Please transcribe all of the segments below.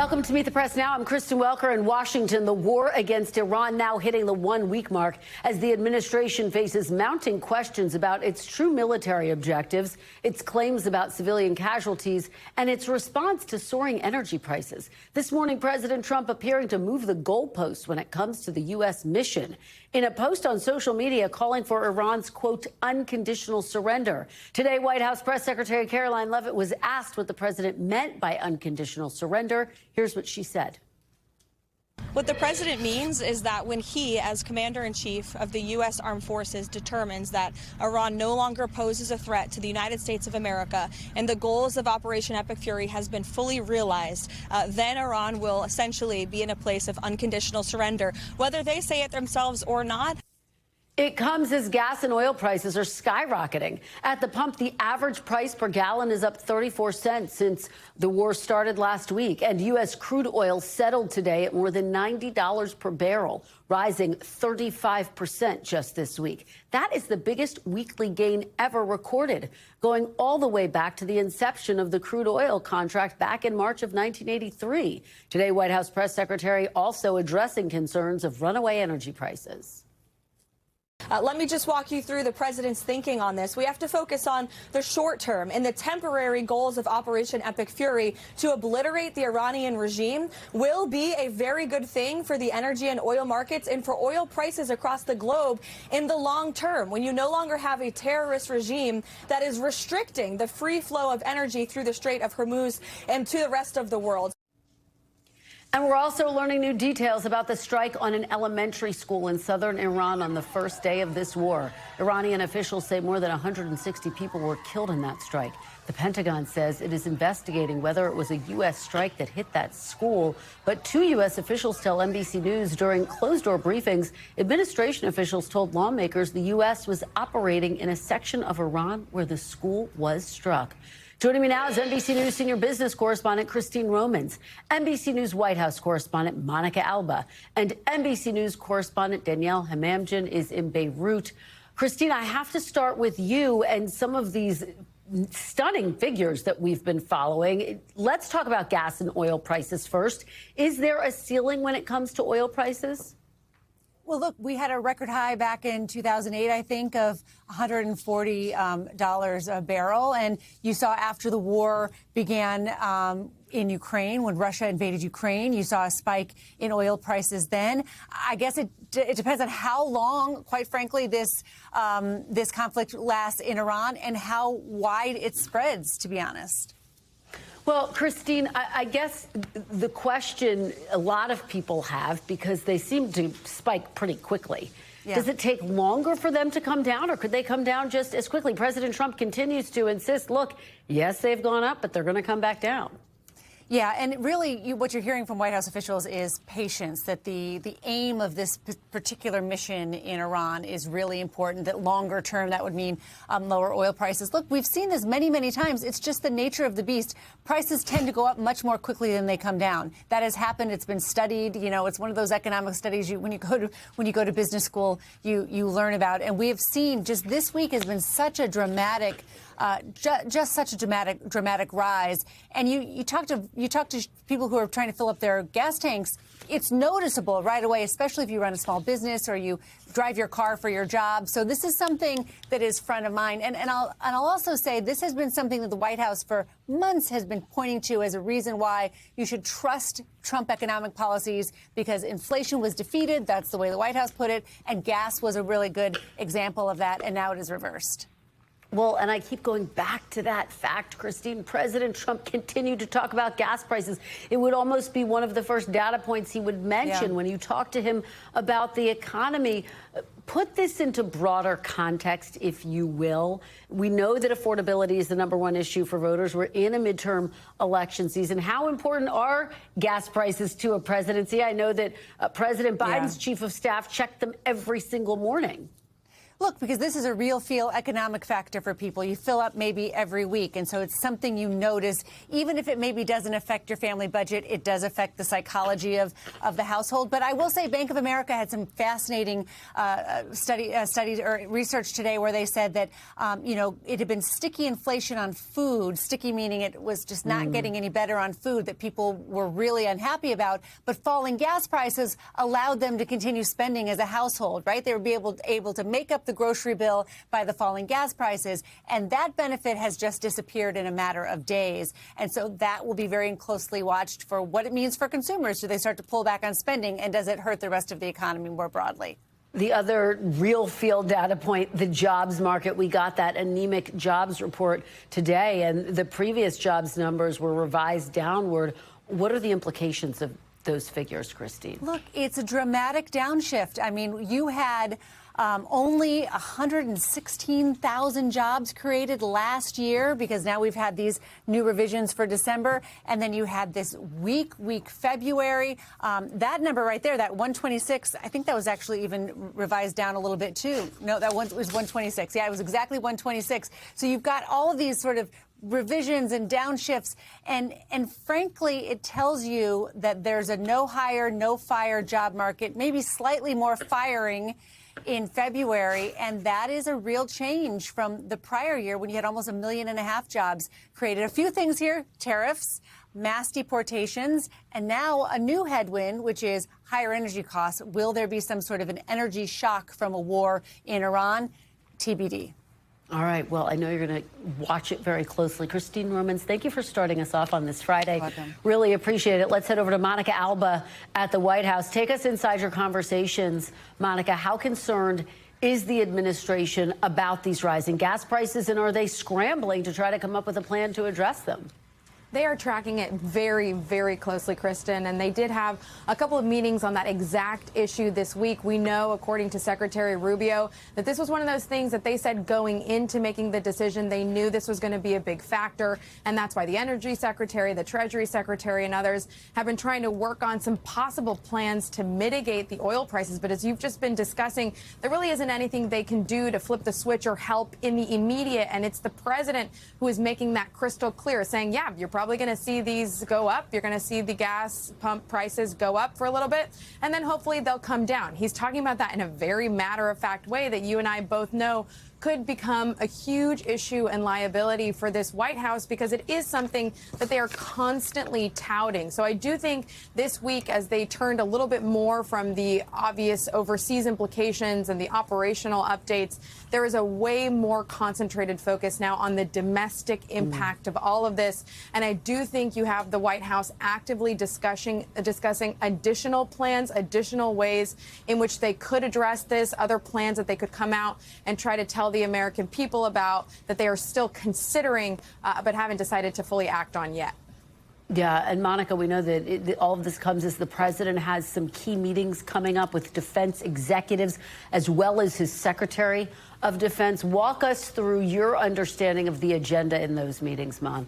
Welcome to Meet the Press Now. I'm Kristen Welker in Washington. The war against Iran now hitting the 1-week mark as the administration faces mounting questions about its true military objectives, its claims about civilian casualties, and its response to soaring energy prices. This morning, President Trump appearing to move the goalposts when it comes to the U.S. mission. In a post on social media calling for Iran's, quote, unconditional surrender. Today, White House Press Secretary Caroline Leavitt was asked what the president meant by unconditional surrender. Here's what she said. What the president means is that when he, as commander-in-chief of the U.S. Armed Forces, determines that Iran no longer poses a threat to the United States of America and the goals of Operation Epic Fury has been fully realized, then Iran will essentially be in a place of unconditional surrender, whether they say it themselves or not. It comes as gas and oil prices are skyrocketing. At the pump, the average price per gallon is up 34 cents since the war started last week. And U.S. crude oil settled today at more than $90 per barrel, rising 35% just this week. That is the biggest weekly gain ever recorded, going all the way back to the inception of the crude oil contract back in March of 1983. Today, White House Press Secretary also addressing concerns of runaway energy prices. Let me just walk you through the president's thinking on this. We have to focus on the short term and the temporary goals of Operation Epic Fury to obliterate the Iranian regime will be a very good thing for the energy and oil markets and for oil prices across the globe in the long term. When you no longer have a terrorist regime that is restricting the free flow of energy through the Strait of Hormuz and to the rest of the world. And we're also learning new details about the strike on an elementary school in southern Iran on the first day of this war. Iranian officials say more than 160 people were killed in that strike. The Pentagon says it is investigating whether it was a U.S. strike that hit that school. But two U.S. officials tell NBC News during closed-door briefings, administration officials told lawmakers the U.S. was operating in a section of Iran where the school was struck. Joining me now is NBC News senior business correspondent Christine Romans, NBC News White House correspondent Monica Alba, and NBC News correspondent Danielle Hamamdjian is in Beirut. Christine, I have to start with you and some of these stunning figures that we've been following. Let's talk about gas and oil prices first. Is there a ceiling when it comes to oil prices? Well, look, we had a record high back in 2008, I think, of $140 a barrel. And you saw after the war began in Ukraine, when Russia invaded Ukraine, you saw a spike in oil prices then. I guess it depends on how long, quite frankly, this conflict lasts in Iran and how wide it spreads, to be honest. Well, Christine, I guess the question a lot of people have, because they seem to spike pretty quickly. Yeah. Does it take longer for them to come down, or could they come down just as quickly? President Trump continues to insist, look, yes, they've gone up, but they're going to come back down. Yeah, and really what you're hearing from White House officials is patience, that the aim of this particular mission in Iran is really important, that longer term that would mean lower oil prices. Look, we've seen this many, many times. It's just the nature of the beast. Prices tend to go up much more quickly than they come down. That has happened. It's been studied. You know, it's one of those economic studies when you go to business school, you learn about. And we have seen just this week has been such a dramatic just such a dramatic rise. And you talk to people who are trying to fill up their gas tanks. It's noticeable right away, especially if you run a small business or you drive your car for your job. So this is something that is front of mind. And I'll also say this has been something that the White House for months has been pointing to as a reason why you should trust Trump economic policies, because inflation was defeated. That's the way the White House put it. And gas was a really good example of that. And now it is reversed. Well, and I keep going back to that fact, Christine. President Trump continued to talk about gas prices. It would almost be one of the first data points he would mention when you talk to him about the economy. Put this into broader context, if you will. We know that affordability is the #1 issue for voters. We're in a midterm election season. How important are gas prices to a presidency? I know that President Biden's chief of staff checked them every single morning. Look, because this is a real feel economic factor for people. You fill up maybe every week, and so it's something you notice. Even if it maybe doesn't affect your family budget, it does affect the psychology of the household. But I will say Bank of America had some fascinating studies or research today where they said that, it had been sticky inflation on food, sticky meaning it was just not getting any better on food that people were really unhappy about. But falling gas prices allowed them to continue spending as a household, right? They would be able to make up the grocery bill by the falling gas prices, and that benefit has just disappeared in a matter of days. And so that will be very closely watched for what it means for consumers. Do they start to pull back on spending, and does it hurt the rest of the economy more broadly? The other real field data point, the jobs market. We got that anemic jobs report today, and the previous jobs numbers were revised downward. What are the implications of those figures, Christine? Look, it's a dramatic downshift. I mean, you had only 116,000 jobs created last year, because now we've had these new revisions for December. And then you had this weak February. That number right there, that 126, I think that was actually even revised down a little bit, too. No, that one was 126. Yeah, it was exactly 126. So you've got all of these sort of revisions and downshifts, and frankly, it tells you that there's a no hire, no fire job market, maybe slightly more firing in February, and that is a real change from the prior year when you had almost 1.5 million jobs created. A few things here: tariffs, mass deportations, and now a new headwind, which is higher energy costs. Will there be some sort of an energy shock from a war in Iran? TBD. All right. Well, I know you're going to watch it very closely. Christine Romans, thank you for starting us off on this Friday. Welcome. Really appreciate it. Let's head over to Monica Alba at the White House. Take us inside your conversations. Monica, how concerned is the administration about these rising gas prices, and are they scrambling to try to come up with a plan to address them? They are tracking it very, very closely, Kristen, and they did have a couple of meetings on that exact issue this week. We know, according to Secretary Rubio, that this was one of those things that they said going into making the decision, they knew this was going to be a big factor, and that's why the Energy Secretary, the Treasury Secretary, and others have been trying to work on some possible plans to mitigate the oil prices. But as you've just been discussing, there really isn't anything they can do to flip the switch or help in the immediate, and it's the president who is making that crystal clear, saying, yeah, you're probably going to see these go up. You're going to see the gas pump prices go up for a little bit, and then hopefully they'll come down. He's talking about that in a very matter-of-fact way that you and I both know could become a huge issue and liability for this White House, because it is something that they are constantly touting. So I do think this week, as they turned a little bit more from the obvious overseas implications and the operational updates, there is a way more concentrated focus now on the domestic impact of all of this. And I do think you have the White House actively discussing additional plans, additional ways in which they could address this, other plans that they could come out and try to tell the American people about, that they are still considering but haven't decided to fully act on yet. Yeah, and Monica, we know that all of this comes as the president has some key meetings coming up with defense executives as well as his Secretary of Defense. Walk us through your understanding of the agenda in those meetings, Mon.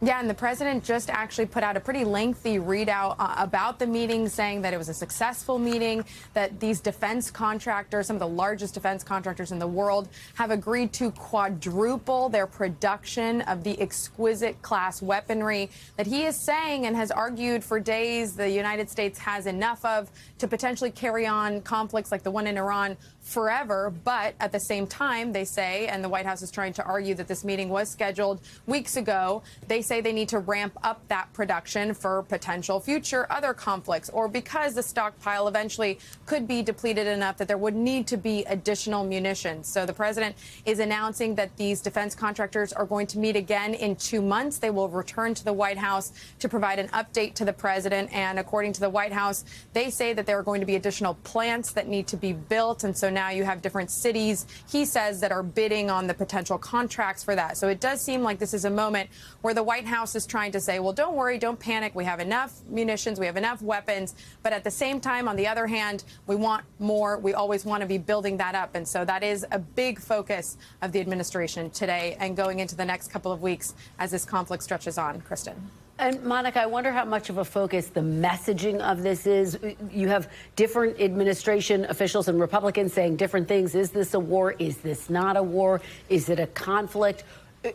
Yeah, and the president just actually put out a pretty lengthy readout about the meeting, saying that it was a successful meeting, that these defense contractors, some of the largest defense contractors in the world, have agreed to quadruple their production of the exquisite class weaponry that he is saying and has argued for days the United States has enough of to potentially carry on conflicts like the one in Iran forever. But at the same time, they say, and the White House is trying to argue that this meeting was scheduled weeks ago, they say they need to ramp up that production for potential future other conflicts, or because the stockpile eventually could be depleted enough that there would need to be additional munitions. So the president is announcing that these defense contractors are going to meet again in 2 months. They will return to the White House to provide an update to the president. And according to the White House, they say that there are going to be additional plants that need to be built. And so now you have different cities, he says, that are bidding on the potential contracts for that. So it does seem like this is a moment where the White House is trying to say, well, don't worry, don't panic. We have enough munitions. We have enough weapons. But at the same time, on the other hand, we want more. We always want to be building that up. And so that is a big focus of the administration today and going into the next couple of weeks as this conflict stretches on. Kristen. And Monica, I wonder how much of a focus the messaging of this is. You have different administration officials and Republicans saying different things. Is this a war? Is this not a war? Is it a conflict?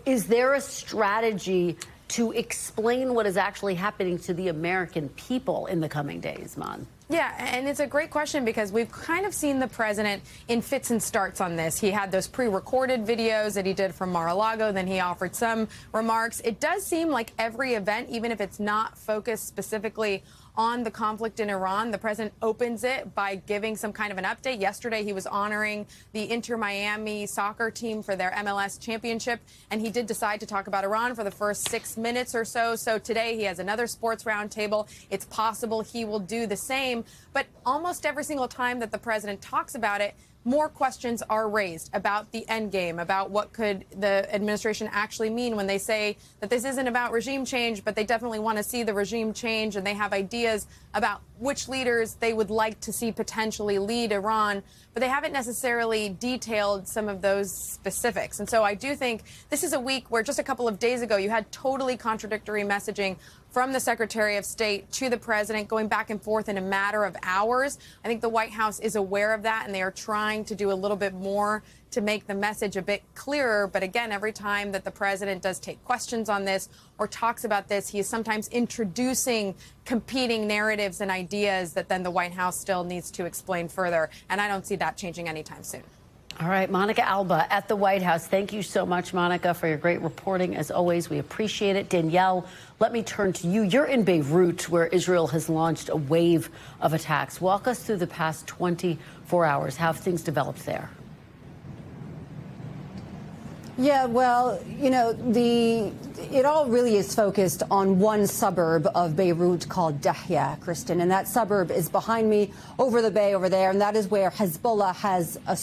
Is there a strategy to explain what is actually happening to the American people in the coming days, Mon? Yeah, and it's a great question because we've kind of seen the president in fits and starts on this. He had those pre-recorded videos that he did from Mar-a-Lago, then he offered some remarks. It does seem like every event, even if it's not focused specifically on the conflict in Iran, the president opens it by giving some kind of an update. Yesterday, he was honoring the Inter-Miami soccer team for their MLS championship, and he did decide to talk about Iran for the first 6 minutes or so. So today, he has another sports roundtable. It's possible he will do the same, but almost every single time that the president talks about it, more questions are raised about the end game, about what could the administration actually mean when they say that this isn't about regime change, but they definitely want to see the regime change, and they have ideas about which leaders they would like to see potentially lead Iran, but they haven't necessarily detailed some of those specifics. And so I do think this is a week where just a couple of days ago you had totally contradictory messaging from the Secretary of State to the president, going back and forth in a matter of hours. I think the White House is aware of that, and they are trying to do a little bit more to make the message a bit clearer. But again, every time that the president does take questions on this or talks about this, he is sometimes introducing competing narratives and ideas that then the White House still needs to explain further. And I don't see that changing anytime soon. All right, Monica Alba at the White House. Thank you so much, Monica, for your great reporting. As always, we appreciate it. Danielle, let me turn to you. You're in Beirut, where Israel has launched a wave of attacks. Walk us through the past 24 hours. How have things developed there? Yeah, well, you know, it all really is focused on one suburb of Beirut called Dahya, Kristen, and that suburb is behind me over the bay over there, and that is where Hezbollah has a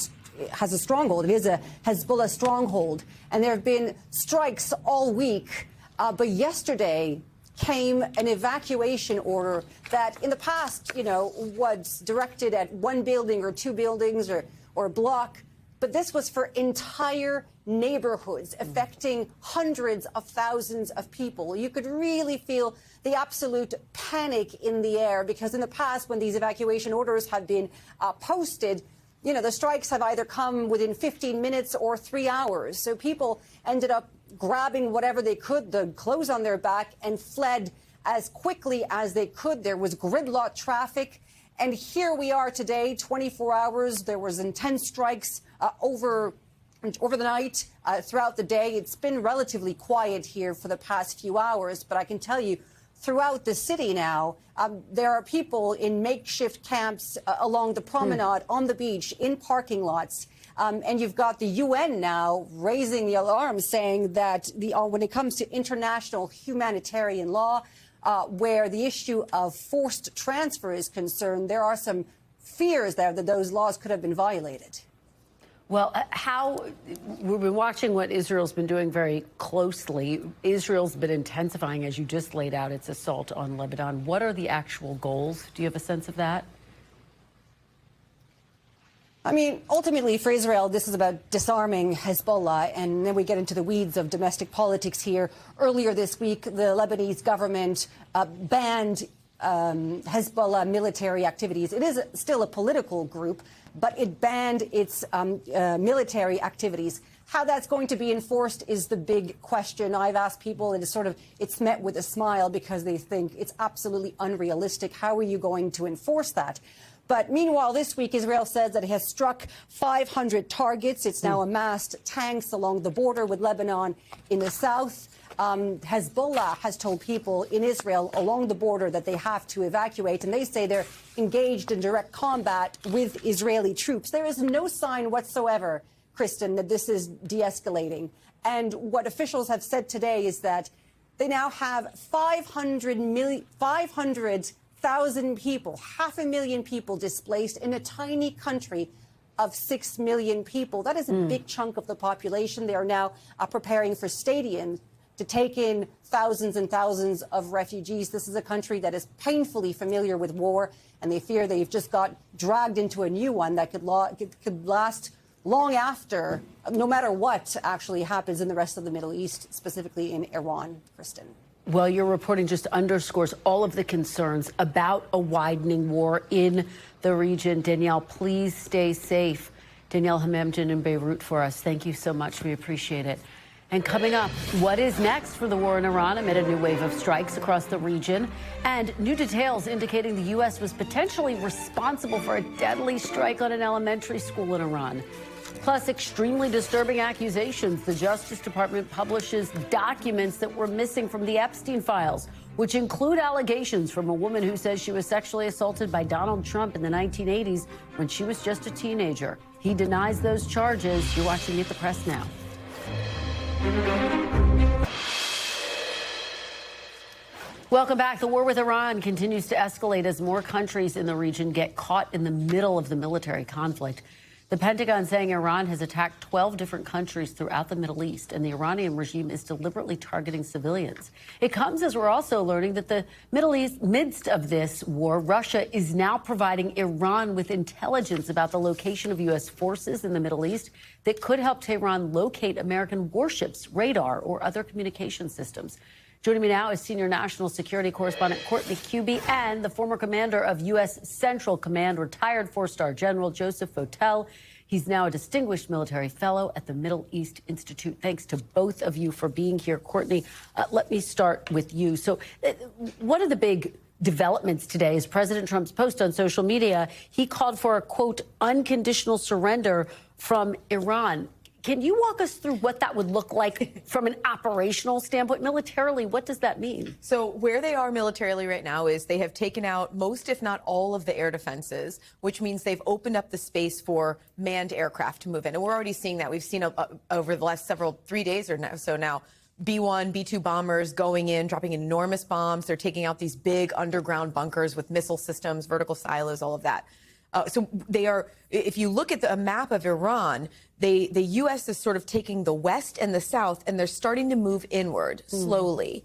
stronghold. It is a Hezbollah stronghold, and there have been strikes all week, but yesterday came an evacuation order that in the past, you know, was directed at one building or two buildings or a block, but this was for entire neighborhoods affecting hundreds of thousands of people. You could really feel the absolute panic in the air because in the past when these evacuation orders have been posted, you know, the strikes have either come within 15 minutes or 3 hours. So people ended up grabbing whatever they could, the clothes on their back, and fled as quickly as they could. There was gridlock traffic. And here we are today, 24 hours. There was intense strikes over the night, throughout the day. It's been relatively quiet here for the past few hours, but I can tell you throughout the city now, there are people in makeshift camps along the promenade, on the beach, in parking lots. And you've got the UN now raising the alarm, saying that when it comes to international humanitarian law, where the issue of forced transfer is concerned, there are some fears there that those laws could have been violated. Well, we've been watching what Israel's been doing very closely. Israel's been intensifying, as you just laid out, its assault on Lebanon. What are the actual goals? Do you have a sense of that? I mean, ultimately for Israel, this is about disarming Hezbollah, and then we get into the weeds of domestic politics here. Earlier this week, the Lebanese government banned Hezbollah military activities. It is still a political group, but it banned its military activities. How that's going to be enforced is the big question. I've asked people, and it's met with a smile because they think it's absolutely unrealistic. How are you going to enforce that? But meanwhile, this week, Israel says that it has struck 500 targets. It's now amassed tanks along the border with Lebanon in the south. Hezbollah has told people in Israel along the border that they have to evacuate, and they say they're engaged in direct combat with Israeli troops. There is no sign whatsoever, Kristen, that this is de-escalating. And what officials have said today is that they now have 500,000 people, 500,000 people displaced in a tiny country of 6 million people. That is a big chunk of the population. They are now preparing for stadiums to take in thousands and thousands of refugees. This is a country that is painfully familiar with war, and they fear they've just got dragged into a new one that could last long after, no matter what actually happens in the rest of the Middle East, specifically in Iran, Kristen. Well, your reporting just underscores all of the concerns about a widening war in the region. Danielle, please stay safe. Danielle Hamemdin in Beirut for us. Thank you so much. We appreciate it. And coming up, what is next for the war in Iran amid a new wave of strikes across the region and new details indicating the U.S. was potentially responsible for a deadly strike on an elementary school in Iran. Plus, extremely disturbing accusations. The Justice Department publishes documents that were missing from the Epstein files, which include allegations from a woman who says she was sexually assaulted by Donald Trump in the 1980s when she was just a teenager. He denies those charges. You're watching Meet the Press now. Welcome back. The war with Iran continues to escalate as more countries in the region get caught in the middle of the military conflict. The Pentagon saying Iran has attacked 12 different countries throughout the Middle East, and the Iranian regime is deliberately targeting civilians. It comes as we're also learning that the Middle East, midst of this war, Russia is now providing Iran with intelligence about the location of U.S. forces in the Middle East that could help Tehran locate American warships, radar, or other communication systems. Joining me now is senior national security correspondent Courtney Kube and the former commander of U.S. Central Command, retired four-star General Joseph Votel. He's now a distinguished military fellow at the Middle East Institute. Thanks to both of you for being here. Courtney, let me start with you. So one of the big developments today is President Trump's post on social media. He called for a, quote, unconditional surrender from Iran. Can you walk us through what that would look like from an operational standpoint? Militarily, what does that mean? So where they are militarily right now is they have taken out most, if not all, of the air defenses, which means they've opened up the space for manned aircraft to move in. And we're already seeing that. We've seen over the last 3 days or so now, B-1, B-2 bombers going in, dropping enormous bombs. They're taking out these big underground bunkers with missile systems, vertical silos, all of that. So they are, if you look at a map of Iran, the U.S. is sort of taking the west and the south, and they're starting to move inward slowly.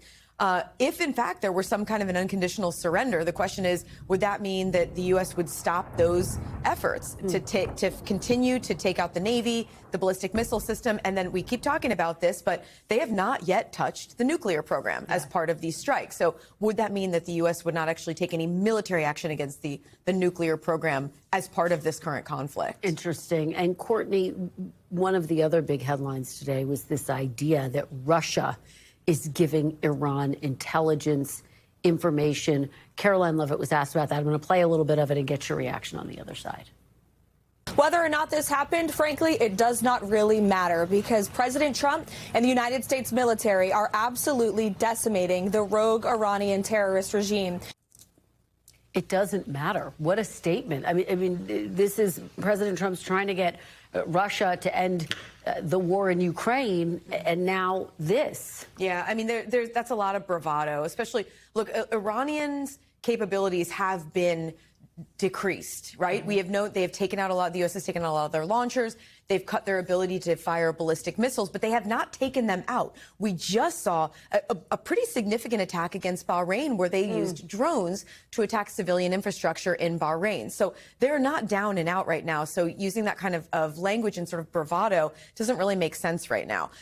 If, in fact, there were some kind of an unconditional surrender, the question is, would that mean that the U.S. would stop those efforts to continue to take out the Navy, the ballistic missile system? And then we keep talking about this, but they have not yet touched the nuclear program as part of these strikes. So would that mean that the U.S. would not actually take any military action against the nuclear program as part of this current conflict? Interesting. And Courtney, one of the other big headlines today was this idea that Russia is giving Iran intelligence information. Caroline Levitt was asked about that. I'm going to play a little bit of it and get your reaction on the other side. Whether or not this happened, frankly, it does not really matter because President Trump and the United States military are absolutely decimating the rogue Iranian terrorist regime. It doesn't matter. What a statement. I mean, this is President Trump's trying to get Russia to end the war in Ukraine, and now this. Yeah, I mean, that's a lot of bravado, especially, look, Iranians' capabilities have been decreased, right? We have they have taken out a lot, the U.S. has taken out a lot of their launchers. They've cut their ability to fire ballistic missiles, but they have not taken them out. We just saw a pretty significant attack against Bahrain where they used drones to attack civilian infrastructure in Bahrain. So they're not down and out right now. So using that kind of language and sort of bravado doesn't really make sense right now.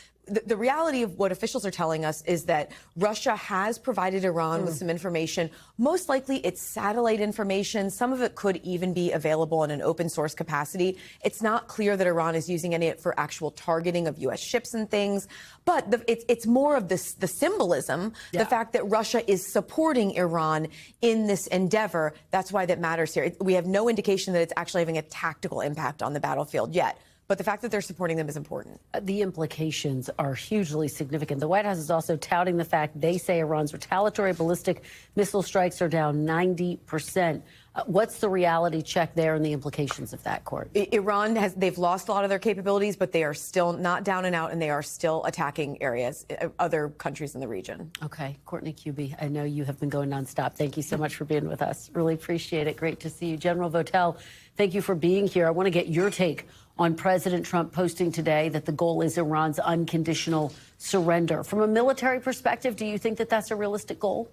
The reality of what officials are telling us is that Russia has provided Iran with some information. Most likely it's satellite information. Some of it could even be available in an open source capacity. It's not clear that Iran is using any of it for actual targeting of U.S. ships and things. But it's more of the symbolism, the fact that Russia is supporting Iran in this endeavor. That's why that matters here. We have no indication that it's actually having a tactical impact on the battlefield yet. But the fact that they're supporting them is important. The implications are hugely significant. The White House is also touting the fact they say Iran's retaliatory ballistic missile strikes are down 90%. What's the reality check there and the implications of that, Court? Iran they've lost a lot of their capabilities, but they are still not down and out, and they are still attacking areas, other countries in the region. Okay. Courtney Kube, I know you have been going nonstop. Thank you so much for being with us. Really appreciate it. Great to see you. General Votel, thank you for being here. I want to get your take on President Trump posting today that the goal is Iran's unconditional surrender. From a military perspective, do you think that that's a realistic goal?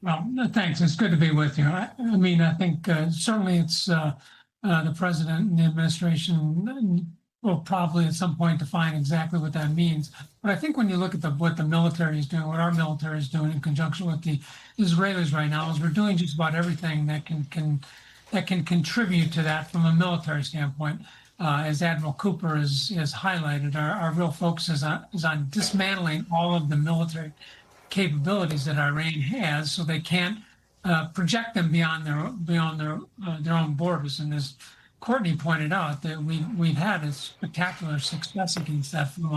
Well, thanks. It's good to be with you. I mean, I think certainly it's the president and the administration we'll probably at some point define exactly what that means. But I think when you look at what the military is doing, what our military is doing in conjunction with the Israelis right now, is we're doing just about everything that can contribute to that from a military standpoint. As Admiral Cooper has highlighted, our real focus is on dismantling all of the military capabilities that Iran has, so they can't project them beyond their own borders. And as Courtney pointed out, that we've had a spectacular success against that from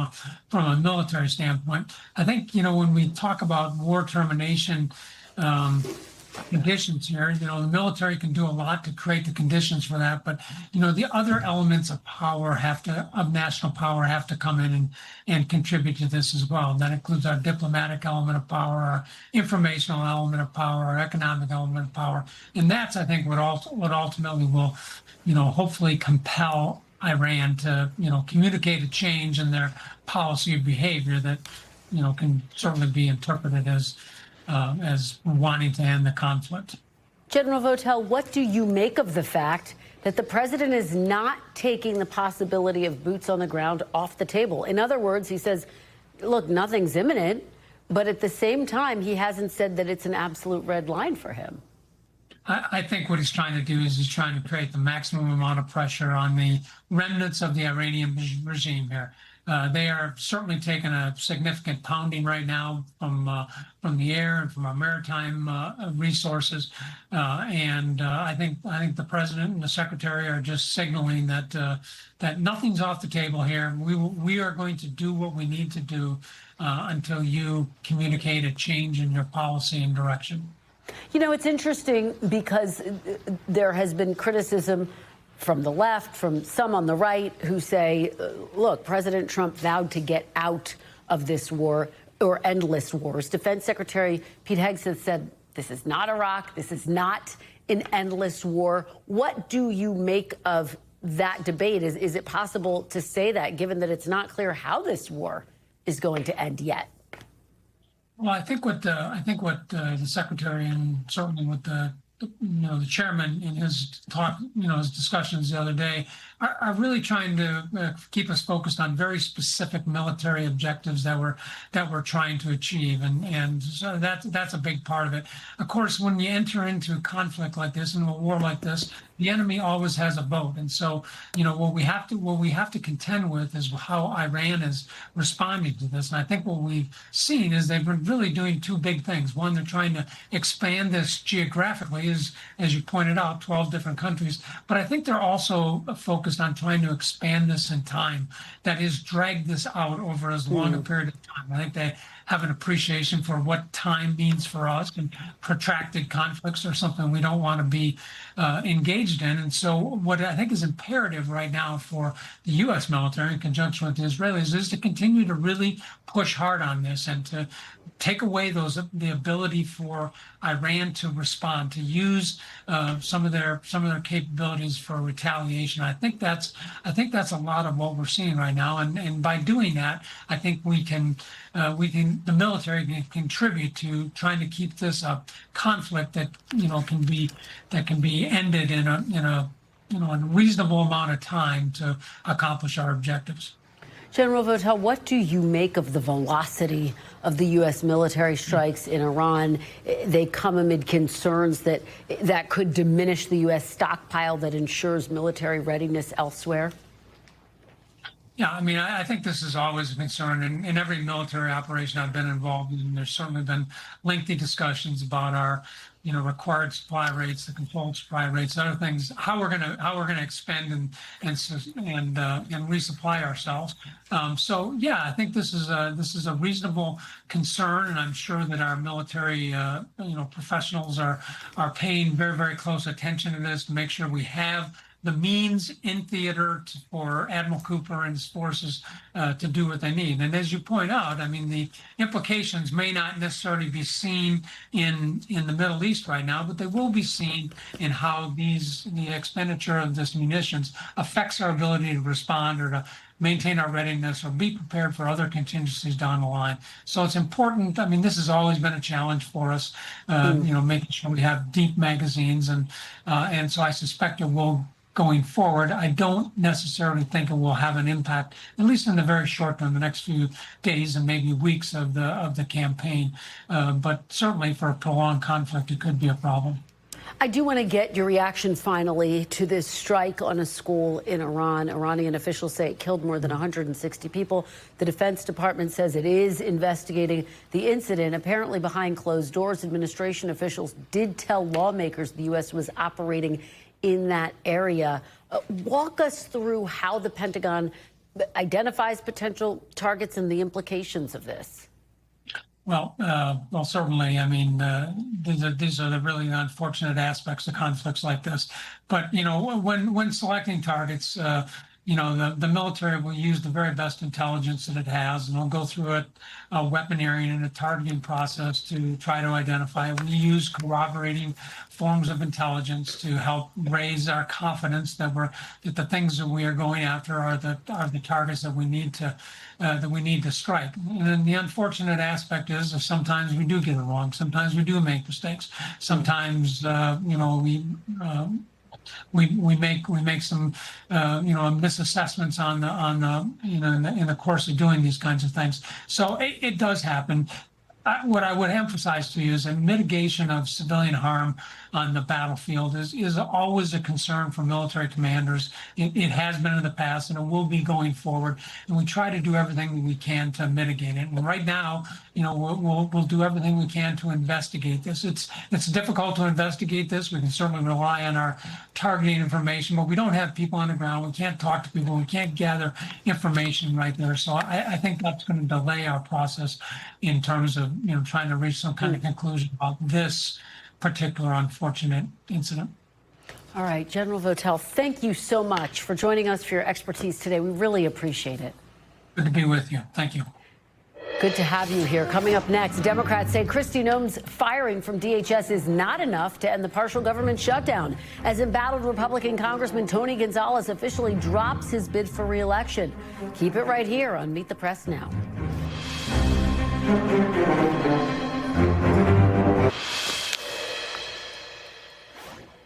a military standpoint. I think, when we talk about war termination conditions here, the military can do a lot to create the conditions for that, but the other elements of power of national power have to come in and contribute to this as well. That includes our diplomatic element of power, our informational element of power, our economic element of power, and that's, I think, what ultimately will hopefully compel Iran to communicate a change in their policy of behavior that can certainly be interpreted as wanting to end the conflict. General Votel, what do you make of the fact that the president is not taking the possibility of boots on the ground off the table? In other words, he says, look, nothing's imminent, but at the same time, he hasn't said that it's an absolute red line for him. I think what he's trying to do is he's trying to create the maximum amount of pressure on the remnants of the Iranian regime here. They are certainly taking a significant pounding right now from the air and from our maritime resources, and I think the president and the secretary are just signaling that nothing's off the table here. We are going to do what we need to do until you communicate a change in your policy and direction. It's interesting because there has been criticism from the left, from some on the right, who say, look, President Trump vowed to get out of this war or endless wars. Defense Secretary Pete Hegseth said, this is not Iraq. This is not an endless war. What do you make of that debate? Is it possible to say that, given that it's not clear how this war is going to end yet? Well, I think what the secretary and certainly what the chairman in his talk, his discussions the other day, are really trying to keep us focused on very specific military objectives that we're trying to achieve, and so that's a big part of it. Of course, when you enter into a conflict like this and a war like this, the enemy always has a vote, and so what we have to contend with is how Iran is responding to this. And I think what we've seen is they've been really doing two big things. One, they're trying to expand this geographically, as you pointed out, 12 different countries. But I think they're also focused on trying to expand this in time. That is, drag this out over as long a period of time. I think they have an appreciation for what time means for us, and protracted conflicts are something we don't want to be engaged in. And so what I think is imperative right now for the U.S. military in conjunction with the Israelis is to continue to really push hard on this and to take away the ability for Iran to respond, to use some of their capabilities for retaliation. I think that's a lot of what we're seeing right now, and by doing that, I think the military can contribute to trying to keep this a conflict that can be ended in a reasonable amount of time to accomplish our objectives. General Votel, what do you make of the velocity of the U.S. military strikes in Iran? They come amid concerns that could diminish the U.S. stockpile that ensures military readiness elsewhere. Yeah, I mean, I think this is always a concern in every military operation I've been involved in. There's certainly been lengthy discussions about our, required supply rates, the controlled supply rates, other things, how we're gonna expend and resupply ourselves. So yeah, I think this is a reasonable concern, and I'm sure that our military, professionals are paying very, very close attention to this to make sure we have the means in theater for Admiral Cooper and his forces to do what they need. And as you point out, I mean, the implications may not necessarily be seen in the Middle East right now, but they will be seen in how the expenditure of this munitions affects our ability to respond or to maintain our readiness or be prepared for other contingencies down the line. So it's important. I mean, this has always been a challenge for us, making sure we have deep magazines, and so I suspect it will going forward. I don't necessarily think it will have an impact, at least in the very short term, the next few days and maybe weeks of the campaign. But certainly for a prolonged conflict, it could be a problem. I do want to get your reaction finally to this strike on a school in Iran. Iranian officials say it killed more than 160 people. The Defense Department says it is investigating the incident. Apparently behind closed doors, administration officials did tell lawmakers the U.S. was operating in that area. Walk us through how the Pentagon identifies potential targets and the implications of this. Well, certainly. I mean, these are the really unfortunate aspects of conflicts like this. But when selecting targets, the military will use the very best intelligence that it has, and it'll go through a weaponeering and a targeting process to try to identify it. We use corroborating forms of intelligence to help raise our confidence that the things that we are going after are the targets that we need to strike. And then the unfortunate aspect is that sometimes we do get it wrong. Sometimes we do make mistakes. Sometimes we make some misassessments in the course of doing these kinds of things. So it does happen. What I would emphasize to you is that mitigation of civilian harm on the battlefield is always a concern for military commanders. It has been in the past, and it will be going forward. And we try to do everything we can to mitigate it. And right now, we'll do everything we can to investigate this. It's difficult to investigate this. We can certainly rely on our targeting information, but we don't have people on the ground. We can't talk to people. We can't gather information right there. So I think that's going to delay our process in terms of trying to reach some kind of conclusion about this particular unfortunate incident. All right, General Votel, thank you so much for joining us, for your expertise today. We really appreciate it. Good to be with you. Thank you. Good to have you here. Coming up next, Democrats say Kristi Noem's firing from DHS is not enough to end the partial government shutdown, as embattled Republican Congressman Tony Gonzalez officially drops his bid for re-election. Keep it right here on Meet the Press Now.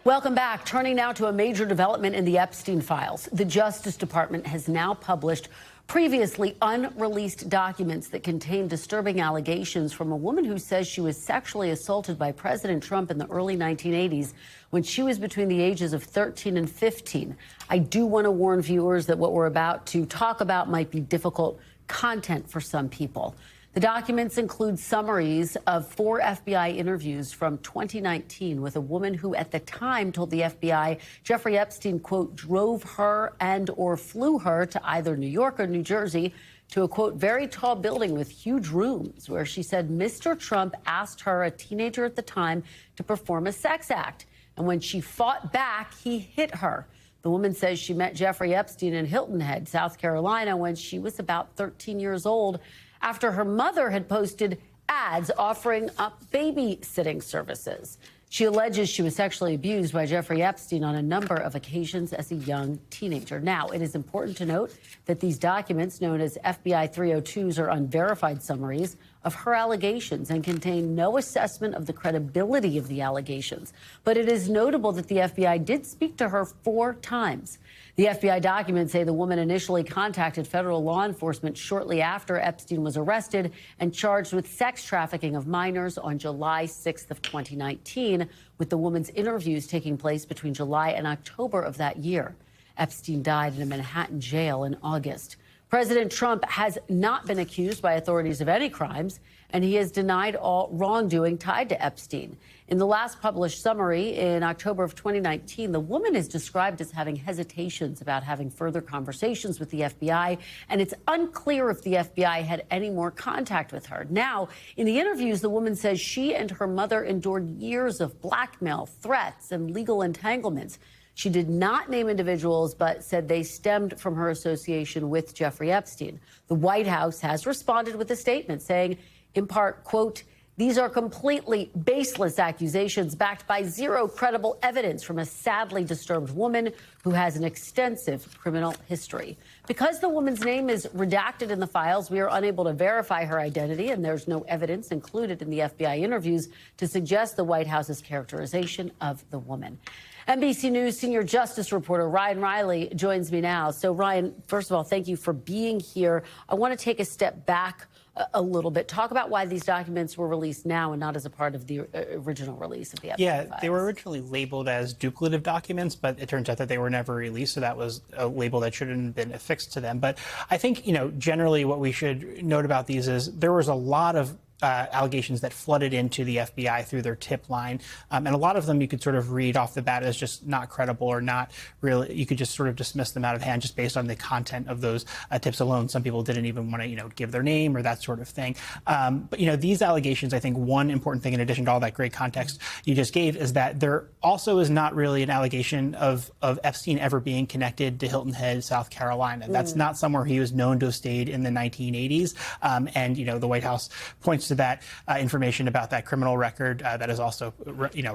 Welcome back. Turning now to a major development in the Epstein files. The Justice Department has now published previously unreleased documents that contain disturbing allegations from a woman who says she was sexually assaulted by President Trump in the early 1980s when she was between the ages of 13 and 15. I do want to warn viewers that what we're about to talk about might be difficult content for some people. The documents include summaries of 4 FBI interviews from 2019 with a woman who at the time told the FBI Jeffrey Epstein, quote, drove her and or flew her to either New York or New Jersey to a, quote, very tall building with huge rooms where she said Mr. Trump asked her, a teenager at the time, to perform a sex act. And when she fought back, he hit her. The woman says she met Jeffrey Epstein in Hilton Head, South Carolina, when she was about 13 years old, after her mother had posted ads offering up babysitting services. She alleges she was sexually abused by Jeffrey Epstein on a number of occasions as a young teenager. Now, it is important to note that these documents, known as FBI 302s, are unverified summaries of her allegations and contain no assessment of the credibility of the allegations. But it is notable that the FBI did speak to her 4 times. The FBI documents say the woman initially contacted federal law enforcement shortly after Epstein was arrested and charged with sex trafficking of minors on July 6th of 2019, with the woman's interviews taking place between July and October of that year. Epstein died in a Manhattan jail in August. President Trump has not been accused by authorities of any crimes, and he has denied all wrongdoing tied to Epstein. In the last published summary in October of 2019, the woman is described as having hesitations about having further conversations with the FBI, and it's unclear if the FBI had any more contact with her. Now, in the interviews, the woman says she and her mother endured years of blackmail, threats, and legal entanglements. She did not name individuals, but said they stemmed from her association with Jeffrey Epstein. The White House has responded with a statement saying, in part, quote, These are completely baseless accusations backed by zero credible evidence from a sadly disturbed woman who has an extensive criminal history. Because the woman's name is redacted in the files, we are unable to verify her identity, and there's no evidence included in the FBI interviews to suggest the White House's characterization of the woman. NBC News senior justice reporter Ryan Riley joins me now. So, Ryan, first of all, thank you for being here. I want to take a step back a little bit. Talk about why these documents were released now and not as a part of the original release of the FBI files. They were originally labeled as duplicative documents, but it turns out that they were never released, so that was a label that shouldn't have been affixed to them. But I think, generally what we should note about these is there was a lot of allegations that flooded into the FBI through their tip line. And a lot of them you could sort of read off the bat as just not credible or not really, you could just sort of dismiss them out of hand just based on the content of those tips alone. Some people didn't even want to, give their name or that sort of thing. But, these allegations, I think one important thing in addition to all that great context you just gave is that there also is not really an allegation of Epstein ever being connected to Hilton Head, South Carolina. That's not somewhere he was known to have stayed in the 1980s. And, the White House points to that information about that criminal record that is also,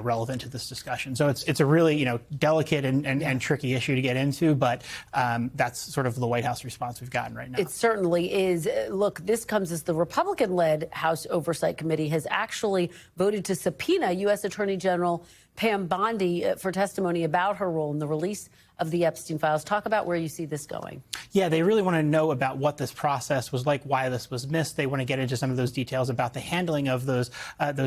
relevant to this discussion. So it's a really, delicate and tricky issue to get into, but that's sort of the White House response we've gotten right now. It certainly is. Look, this comes as the Republican-led House Oversight Committee has actually voted to subpoena U.S. Attorney General Pam Bondi for testimony about her role in the release of the Epstein files. Talk about where you see this going. Yeah, they really want to know about what this process was like, why this was missed. They want to get into some of those details about the handling of those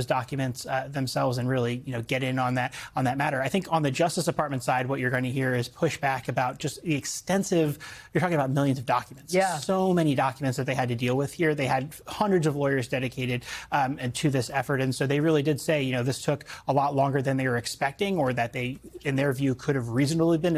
documents themselves, and really, get in on that matter. I think on the Justice Department side, what you're going to hear is pushback about just the extensive. You're talking about millions of documents. Yeah. So many documents that they had to deal with here. They had hundreds of lawyers dedicated and to this effort, and so they really did say, this took a lot longer than they were expecting, or that they, in their view, could have reasonably been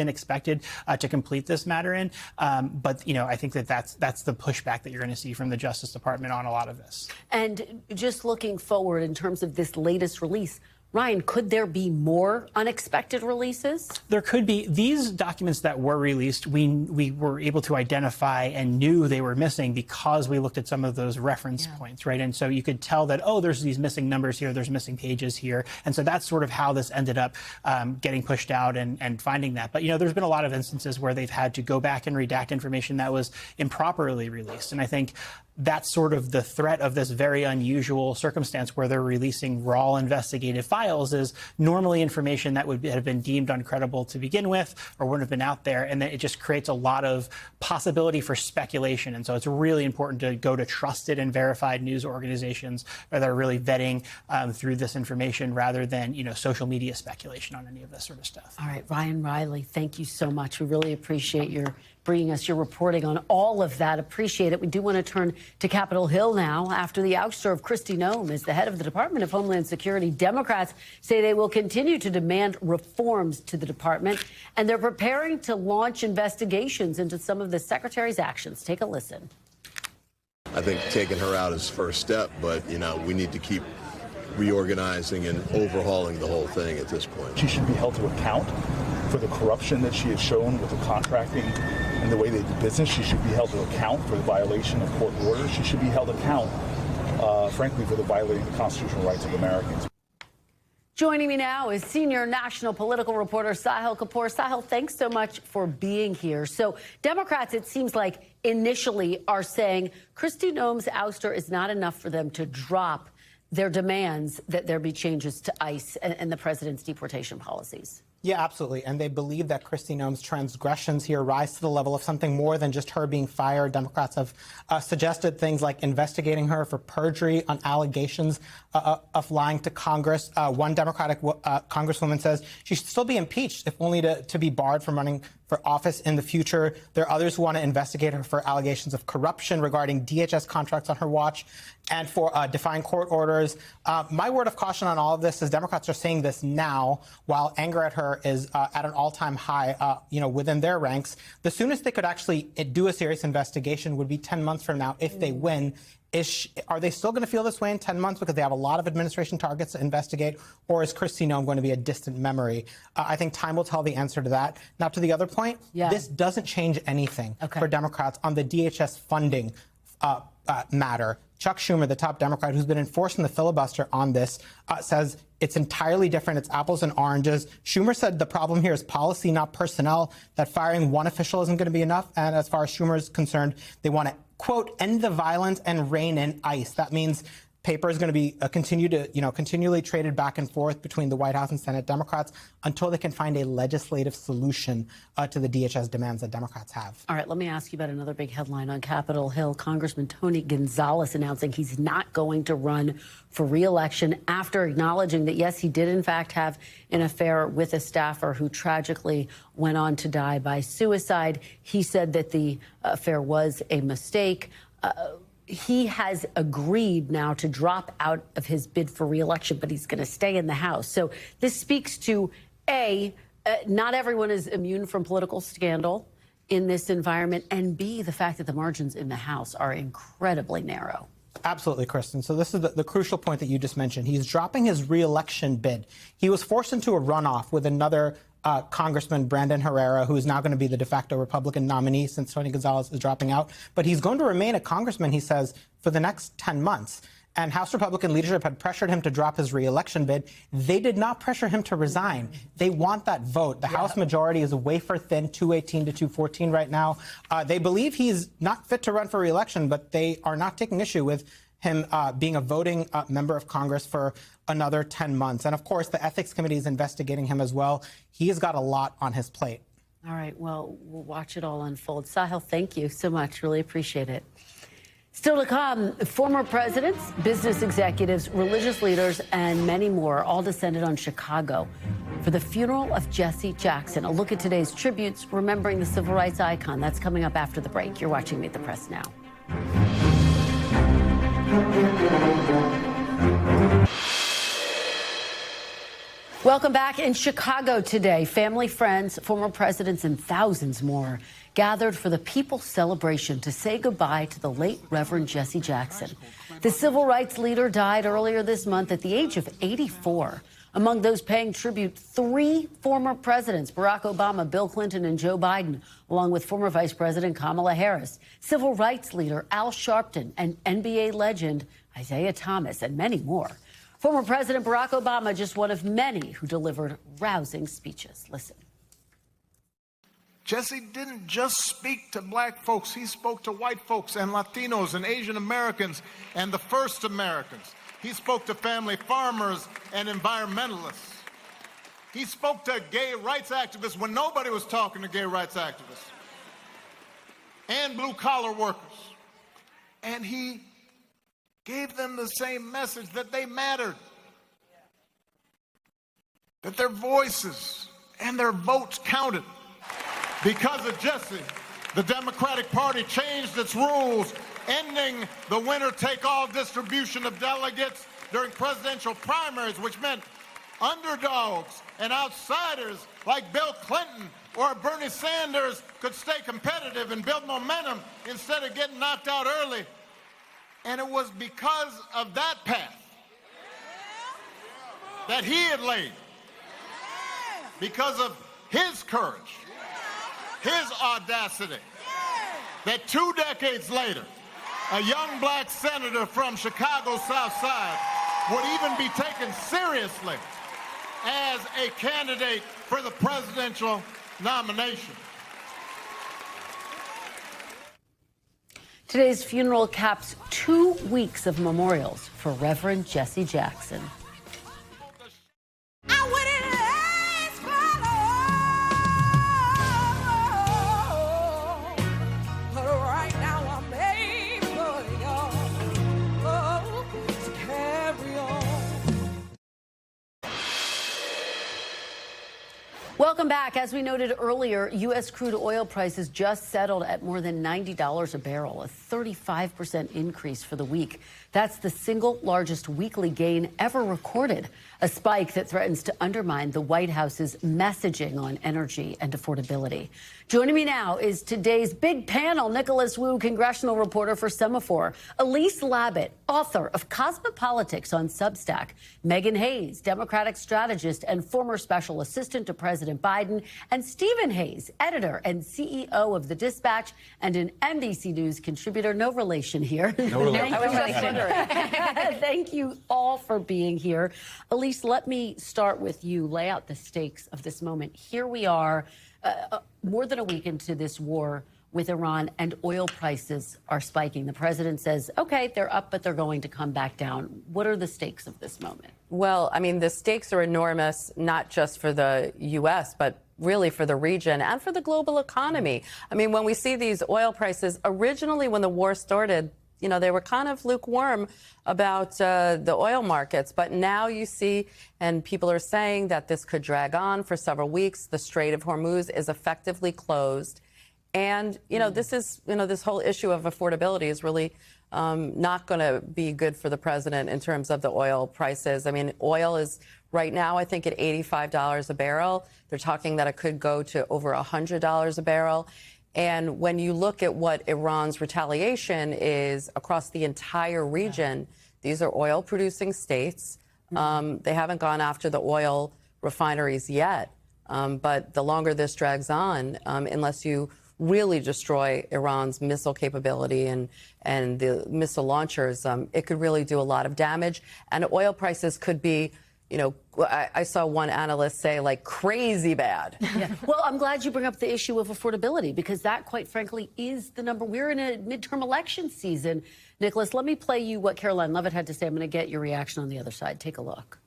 expected to complete this matter in. But, I think that's the pushback that you're going to see from the Justice Department on a lot of this. And just looking forward in terms of this latest release, Ryan, could there be more unexpected releases? There could be. These documents that were released, we were able to identify and knew they were missing because we looked at some of those reference points, right? And so you could tell that, there's these missing numbers here, there's missing pages here. And so that's sort of how this ended up getting pushed out and finding that. But, there's been a lot of instances where they've had to go back and redact information that was improperly released. And I think that's sort of the threat of this very unusual circumstance where they're releasing raw investigative files is normally information that would have been deemed uncredible to begin with or wouldn't have been out there. And then it just creates a lot of possibility for speculation. And so it's really important to go to trusted and verified news organizations that are really vetting through this information rather than, social media speculation on any of this sort of stuff. All right, Ryan Riley, thank you so much. We really appreciate your bringing us your reporting on all of that. Appreciate it. We do want to turn to Capitol Hill now. After the ouster of Kristi Noem as the head of the Department of Homeland Security, Democrats say they will continue to demand reforms to the department, and they're preparing to launch investigations into some of the secretary's actions. Take a listen. I think taking her out is first step, but, we need to keep reorganizing and overhauling the whole thing at this point. She should be held to account for the corruption that she has shown with the contracting and the way they do business. She should be held to account for the violation of court orders. She should be held to account, frankly, for the violating the constitutional rights of Americans. Joining me now is senior national political reporter Sahil Kapoor. Sahil, thanks so much for being here. So Democrats, it seems like initially are saying Kristi Noem's ouster is not enough for them to drop their demands that there be changes to ICE and the president's deportation policies. Yeah, absolutely. And they believe that Kristi Noem's transgressions here rise to the level of something more than just her being fired. Democrats have suggested things like investigating her for perjury on allegations of lying to Congress. One Democratic congresswoman says she should still be impeached, if only to be barred from running for office in the future. There are others who want to investigate her for allegations of corruption regarding DHS contracts on her watch and for defying court orders. My word of caution on all of this is Democrats are saying this now while anger at her is at an all-time high, within their ranks. The soonest they could actually do a serious investigation would be 10 months from now if they win. Are they still going to feel this way in 10 months because they have a lot of administration targets to investigate, or is Kristi Noem going to be a distant memory? I think time will tell the answer to that. Now, to the other point, this doesn't change anything for Democrats on the DHS funding matter. Chuck Schumer, the top Democrat who's been enforcing the filibuster on this, says it's entirely different. It's apples and oranges. Schumer said the problem here is policy, not personnel, that firing one official isn't going to be enough. And as far as Schumer is concerned, they want to, quote, end the violence and rein in ICE. That means paper is going to be continually traded back and forth between the White House and Senate Democrats until they can find a legislative solution to the DHS demands that Democrats have. All right, let me ask you about another big headline on Capitol Hill. Congressman Tony Gonzalez announcing he's not going to run for re-election after acknowledging that, yes, he did in fact have an affair with a staffer who tragically went on to die by suicide. He said that the affair was a mistake. He has agreed now to drop out of his bid for re-election, but he's going to stay in the House. So this speaks to, A, not everyone is immune from political scandal in this environment, and B, the fact that the margins in the House are incredibly narrow. Absolutely, Kristen. So this is the crucial point that you just mentioned. He's dropping his re-election bid. He was forced into a runoff with another Congressman, Brandon Herrera, who is now going to be the de facto Republican nominee since Tony Gonzalez is dropping out. But he's going to remain a congressman, he says, for the next 10 months. And House Republican leadership had pressured him to drop his re-election bid. They did not pressure him to resign. They want that vote. The House majority is a wafer thin, 218 to 214 right now. They believe he's not fit to run for re-election, but they are not taking issue with him being a voting member of Congress for another 10 months. And of course, the Ethics Committee is investigating him as well. He has got a lot on his plate. All right, well, we'll watch it all unfold. Sahil, thank you so much. Really appreciate it. Still to come, former presidents, business executives, religious leaders, and many more all descended on Chicago for the funeral of Jesse Jackson. A look at today's tributes remembering the civil rights icon. That's coming up after the break. You're watching Meet the Press now. Welcome back. In Chicago today, family, friends, former presidents, and thousands more gathered for the People's Celebration to say goodbye to the late Reverend Jesse Jackson. The civil rights leader died earlier this month at the age of 84. Among those paying tribute, 3 former presidents, Barack Obama, Bill Clinton, and Joe Biden, along with former Vice President Kamala Harris, civil rights leader Al Sharpton, and NBA legend Isaiah Thomas, and many more. Former President Barack Obama, just one of many who delivered rousing speeches. Listen. Jesse didn't just speak to black folks. He spoke to white folks and Latinos and Asian Americans and the first Americans. He spoke to family farmers and environmentalists. He spoke to gay rights activists when nobody was talking to gay rights activists and blue-collar workers. And he gave them the same message, that they mattered, that their voices and their votes counted. Because of Jesse, the Democratic Party changed its rules, ending the winner-take-all distribution of delegates during presidential primaries, which meant underdogs and outsiders like Bill Clinton or Bernie Sanders could stay competitive and build momentum instead of getting knocked out early. And it was because of that path that he had laid, because of his courage, his audacity, that 2 decades later, a young black senator from Chicago's South Side would even be taken seriously as a candidate for the presidential nomination. Today's funeral caps 2 weeks of memorials for Reverend Jesse Jackson. Welcome back. As we noted earlier, U.S. crude oil prices just settled at more than $90 a barrel, a 35% increase for the week. That's the single largest weekly gain ever recorded, a spike that threatens to undermine the White House's messaging on energy and affordability. Joining me now is today's big panel, Nicholas Wu, congressional reporter for Semaphore, Elise Labott, author of Cosmopolitics on Substack, Megan Hayes, Democratic strategist and former special assistant to President Biden, Biden, and Stephen Hayes, editor and CEO of The Dispatch and an NBC News contributor. No relation here. No relation. I was just wondering. Thank you all for being here. Elise, let me start with you. Lay out the stakes of this moment. Here we are, more than a week into this war with Iran, and oil prices are spiking. The president says, okay, they're up, but they're going to come back down. What are the stakes of this moment? Well, I mean, the stakes are enormous, not just for the U.S., but really for the region and for the global economy. I mean, when we see these oil prices, originally when the war started, you know, they were kind of lukewarm about the oil markets. But now you see, and people are saying that this could drag on for several weeks. The Strait of Hormuz is effectively closed. And, you know, this is, you know, this whole issue of affordability is really not going to be good for the president in terms of the oil prices. I mean, oil is right now, I think, at $85 a barrel. They're talking that it could go to over $100 a barrel. And when you look at what Iran's retaliation is across the entire region, these are oil producing states. They haven't gone after the oil refineries yet. But the longer this drags on, unless you really destroy Iran's missile capability and the missile launchers, it could really do a lot of damage. And oil prices could be, you know, I saw one analyst say, like, crazy bad. Yeah. Well, I'm glad you bring up the issue of affordability, because that, quite frankly, is the number. We're in a midterm election season. Nicholas, let me play you what Caroline Levitt had to say. I'm going to get your reaction on the other side. Take a look.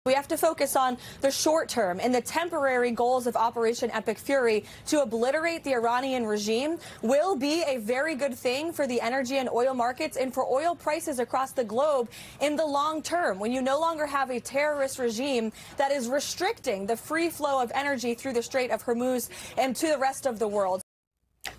We have to focus on the short term and the temporary goals of Operation Epic Fury to obliterate the Iranian regime will be a very good thing for the energy and oil markets and for oil prices across the globe in the long term, when you no longer have a terrorist regime that is restricting the free flow of energy through the Strait of Hormuz and to the rest of the world.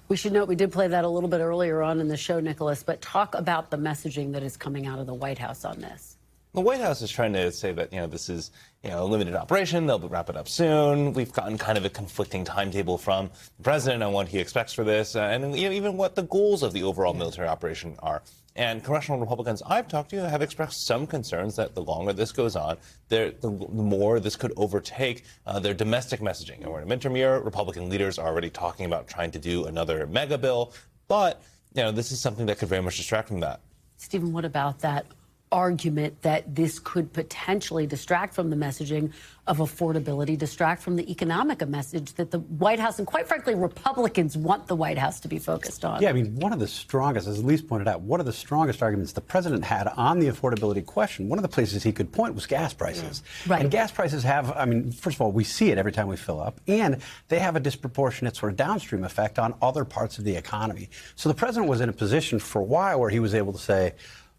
We should note we did play that a little bit earlier on in the show, Nicholas, but talk about the messaging that is coming out of the White House on this. The White House is trying to say that, you know, this is, you know, a limited operation. They'll wrap it up soon. We've gotten kind of a conflicting timetable from the president on what he expects for this, and you know, even what the goals of the overall military operation are. And congressional Republicans I've talked to have expressed some concerns that the longer this goes on, the more this could overtake their domestic messaging. And we're in a midterm year. Republican leaders are already talking about trying to do another mega bill. But, you know, this is something that could very much distract from that. Stephen, what about that argument that this could potentially distract from the messaging of affordability, distract from the economic message that the White House and, quite frankly, Republicans want the White House to be focused on? Yeah, I mean, one of the strongest, as Elise pointed out, one of the strongest arguments the president had on the affordability question, one of the places he could point was gas prices. Yeah. Right. And gas prices have, I mean, first of all, we see it every time we fill up, and they have a disproportionate sort of downstream effect on other parts of the economy. So the president was in a position for a while where he was able to say,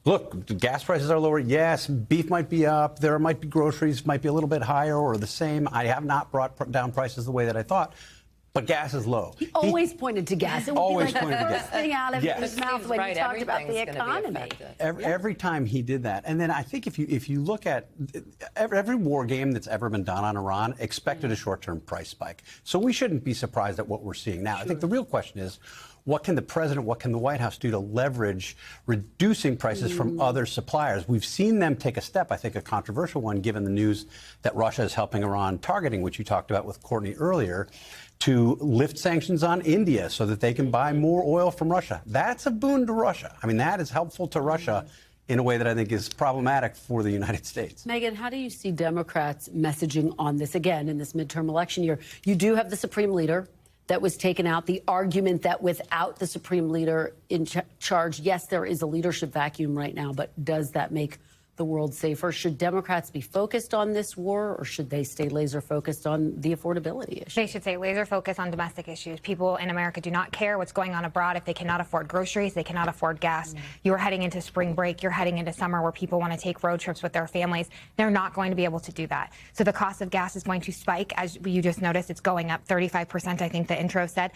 look, the gas prices are lower. Yes, beef might be up. There might be groceries might be a little bit higher or the same. I have not brought down prices the way that I thought, but gas is low. He always pointed to gas. It would always be like pointed the to first gas. thing out of his mouth when he talked about the economy. Every time he did that. And then I think if you look at every war game that's ever been done on Iran expected a short-term price spike. So we shouldn't be surprised at what we're seeing now. Sure. I think the real question is, what can the president, what can the White House do to leverage reducing prices from other suppliers? We've seen them take a step, I think a controversial one, given the news that Russia is helping Iran targeting, which you talked about with Courtney earlier, to lift sanctions on India so that they can buy more oil from Russia. That's a boon to Russia. I mean, that is helpful to Russia in a way that I think is problematic for the United States. Megan, how do you see Democrats messaging on this again in this midterm election year? You do have the Supreme Leader that was taken out, the argument that without the Supreme Leader in charge, yes, there is a leadership vacuum right now, but does that make the world safer? Should Democrats be focused on this war, or should they stay laser focused on the affordability issue? They should stay laser focused on domestic issues. People in America do not care what's going on abroad. If they cannot afford groceries, they cannot afford gas. You're heading into spring break. You're heading into summer where people want to take road trips with their families. They're not going to be able to do that. So the cost of gas is going to spike. As you just noticed, it's going up 35%, I think the intro said.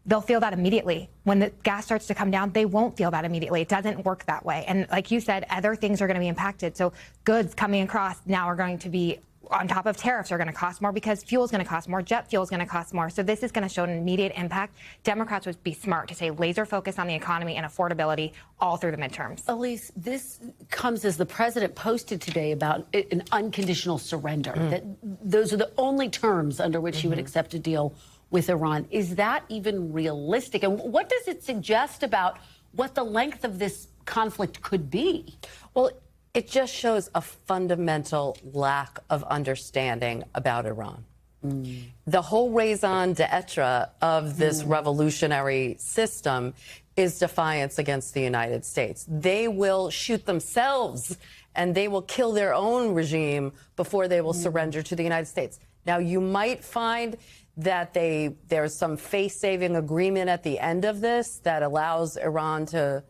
They'll feel that immediately. When the gas starts to come down, they won't feel that immediately. It doesn't work that way. And like you said, other things are going to be impacted. So goods coming across now are going to be on top of tariffs are going to cost more because fuel is going to cost more, jet fuel is going to cost more. So this is going to show an immediate impact. Democrats would be smart to say laser focus on the economy and affordability all through the midterms. Elise, this comes as the president posted today about an unconditional surrender, that those are the only terms under which he would accept a deal with Iran. Is that even realistic? And what does it suggest about what the length of this conflict could be? Well, it just shows a fundamental lack of understanding about Iran. The whole raison d'etre of this revolutionary system is defiance against the United States. They will shoot themselves and they will kill their own regime before they will surrender to the United States. Now, you might find that there's some face-saving agreement at the end of this that allows Iran to,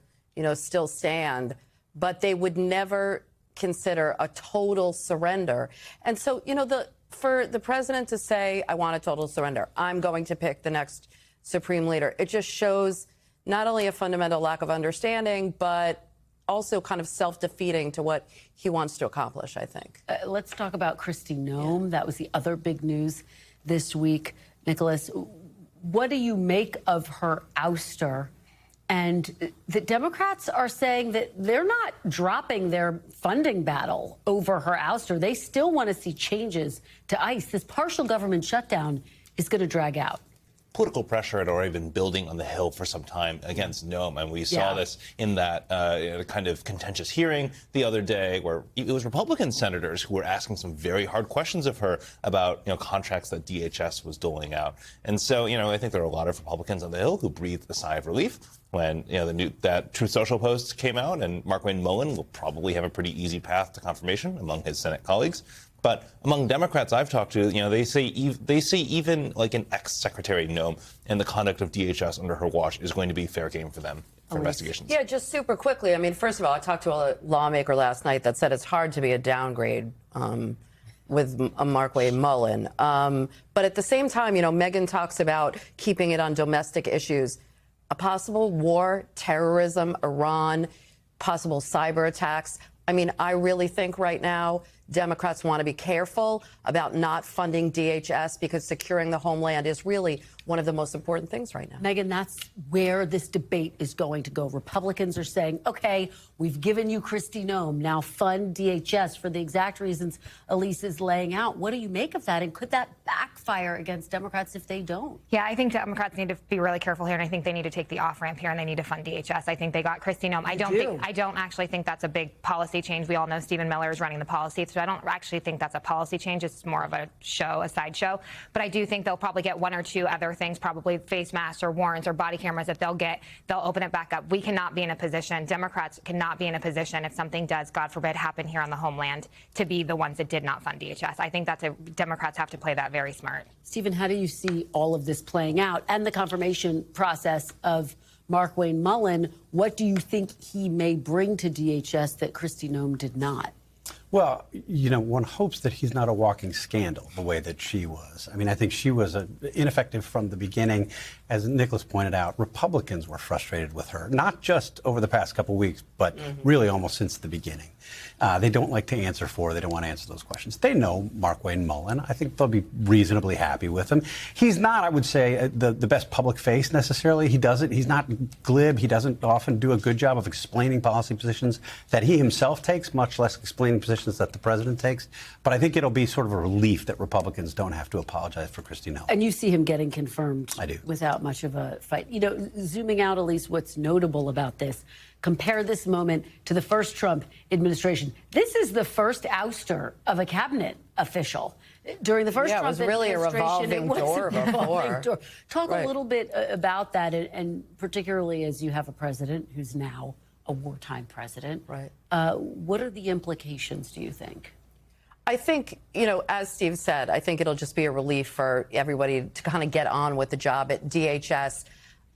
still stand, but they would never consider a total surrender. And so, for the president to say, I want a total surrender, I'm going to pick the next supreme leader, it just shows not only a fundamental lack of understanding, but also kind of self-defeating to what he wants to accomplish, I think. Let's talk about Kristi Noem. That was the other big news this week. Nicholas, what do you make of her ouster? And the Democrats are saying that they're not dropping their funding battle over her ouster. They still want to see changes to ICE. This partial government shutdown is going to drag out. Political pressure had already been building on the Hill for some time against Noem, and we saw this in that kind of contentious hearing the other day, where it was Republican senators who were asking some very hard questions of her about contracts that DHS was doling out. And so I think there are a lot of Republicans on the Hill who breathed a sigh of relief when that Truth Social post came out, and Markwayne Mullin will probably have a pretty easy path to confirmation among his Senate colleagues. But among Democrats I've talked to, they say even like an ex-Secretary Noem and the conduct of DHS under her watch is going to be fair game for them for investigations. Yeah, just super quickly. I mean, first of all, I talked to a lawmaker last night that said it's hard to be a downgrade with Markwayne Mullin. But at the same time, Megan talks about keeping it on domestic issues. A possible war, terrorism, Iran, possible cyber attacks. I mean, I really think right now Democrats want to be careful about not funding DHS because securing the homeland is really one of the most important things right now. Megan, that's where this debate is going to go. Republicans are saying, OK, we've given you Kristi Noem, now fund DHS for the exact reasons Elise is laying out. What do you make of that? And could that backfire against Democrats if they don't? Yeah, I think Democrats need to be really careful here, and I think they need to take the off-ramp here, and they need to fund DHS. I think they got Kristi Noem. I don't actually think that's a big policy change. We all know Stephen Miller is running the policy, so I don't actually think that's a policy change. It's more of a show, a sideshow. But I do think they'll probably get one or two other things, probably face masks or warrants or body cameras that they'll open it back up. We cannot be in a position, Democrats cannot be in a position if something does, God forbid, happen here on the homeland to be the ones that did not fund DHS. I think Democrats have to play that very smart. Stephen, how do you see all of this playing out and the confirmation process of Markwayne Mullin? What do you think he may bring to DHS that Kristi Noem did not? Well, one hopes that he's not a walking scandal the way that she was. I mean, I think she was ineffective from the beginning. As Nicholas pointed out, Republicans were frustrated with her, not just over the past couple of weeks, but really almost since the beginning. They don't like to answer for her. They don't want to answer those questions. They know Markwayne Mullin. I think they'll be reasonably happy with him. He's not, I would say, the best public face necessarily. He's not glib. He doesn't often do a good job of explaining policy positions that he himself takes, much less explaining positions that the president takes. But I think it'll be sort of a relief that Republicans don't have to apologize for Kristi Noem. And you see him getting confirmed. I do. Without much of a fight. Zooming out, Elise, what's notable about this, compare this moment to the first Trump administration. This is the first ouster of a cabinet official. During the first Trump administration, it was really a revolving door before. Talk a little bit about that, and particularly as you have a president who's now a wartime president. Right. What are the implications, do you think? I think, as Steve said, I think it'll just be a relief for everybody to kind of get on with the job at DHS.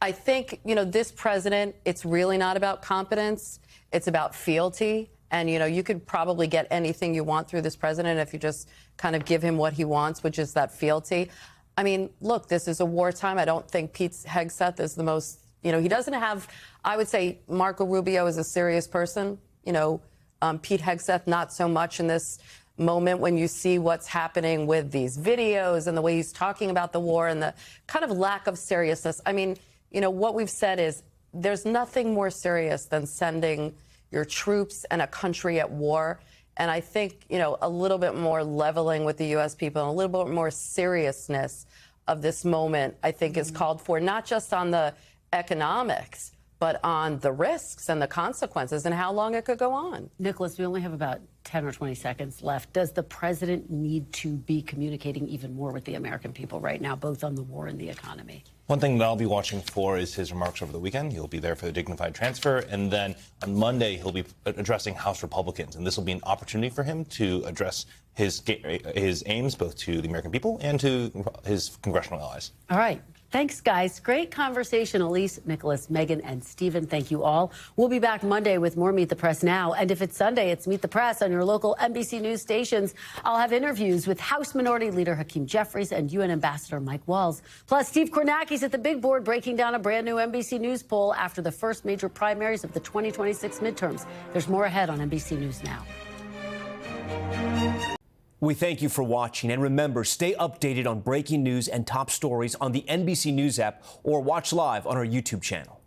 I think, this president, it's really not about competence. It's about fealty. And, you could probably get anything you want through this president if you just kind of give him what he wants, which is that fealty. I mean, look, this is a wartime. I don't think Pete Hegseth is the most, he doesn't have, I would say Marco Rubio is a serious person. Pete Hegseth, not so much in this moment when you see what's happening with these videos and the way he's talking about the war and the kind of lack of seriousness. I mean, you know, what we've said is there's nothing more serious than sending your troops and a country at war. And I think, you know, a little bit more leveling with the U.S. people and a little bit more seriousness of this moment, I think, is called for, not just on the economics, but on the risks and the consequences and how long it could go on. Nicholas, we only have about 10 or 20 seconds left. Does the president need to be communicating even more with the American people right now, both on the war and the economy? One thing that I'll be watching for is his remarks over the weekend. He'll be there for the dignified transfer. And then on Monday, he'll be addressing House Republicans. And this will be an opportunity for him to address his aims both to the American people and to his congressional allies. All right. Thanks, guys. Great conversation. Elise, Nicholas, Megan, and Stephen, thank you all. We'll be back Monday with more Meet the Press Now. And if it's Sunday, it's Meet the Press on your local NBC News stations. I'll have interviews with House Minority Leader Hakeem Jeffries and UN Ambassador Mike Walls. Plus, Steve Kornacki's at the big board breaking down a brand new NBC News poll after the first major primaries of the 2026 midterms. There's more ahead on NBC News Now. We thank you for watching, and remember, stay updated on breaking news and top stories on the NBC News app or watch live on our YouTube channel.